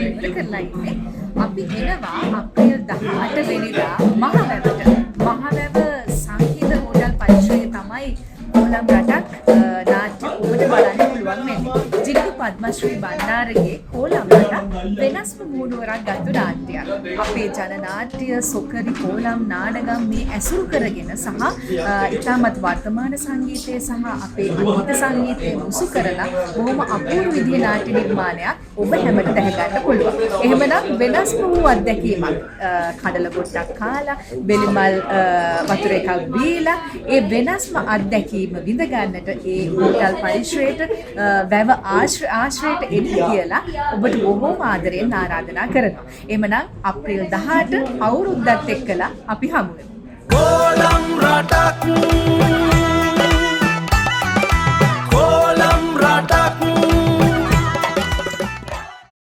ඉවර කරලා ඉන්නේ. අපි එනවා අප්‍රේල් 18 වෙනිදා මහවැවට. මහවැව සංගීත හෝටල් පරිශ්‍රයේ තමයි කොළඹ රටක් නාට්‍ය ඔබට බලන්න පුළුවන් වෙන්නේ. ජිනක පද්මශ්‍රී බණ්ඩාරගේ කොළඹ රට වෙනස්ම මූඩුවරක් ගත්තු නාට්‍යයක්. අපේ ජනනාට්‍ය සොකරි කොළඹ නාඩගම් මේ ඇසුරු කරගෙන සහ ඉතාමත් වර්තමාන සංගීතය සහ අපේ අතීත සංගීතය මුසු කරලා බොහොම අපූර්ව විදිහේ නාට්‍ය නිර්මාණයක් ඔබ හැමට දැක ගන්න පුළුවන්. එහෙමනම් වෙනස්ම වූ අත්දැකීමක් කඩල පොට්ටක් කාලා බෙලිමල් වතුර එකක් බීලා ඒ වෙනස්ම අත්දැකීම විඳ ගන්නට ඒ හෝටල් පරිශ්‍රයට වැව ආශ්‍රයට එන්න කියලා ඔබට බොහොම ආදරයෙන් ආරාධනා කරනවා. එහෙමනම් අප්‍රේල් 18 අවුරුද්දත් එක්කලා අපි හමු වෙමු.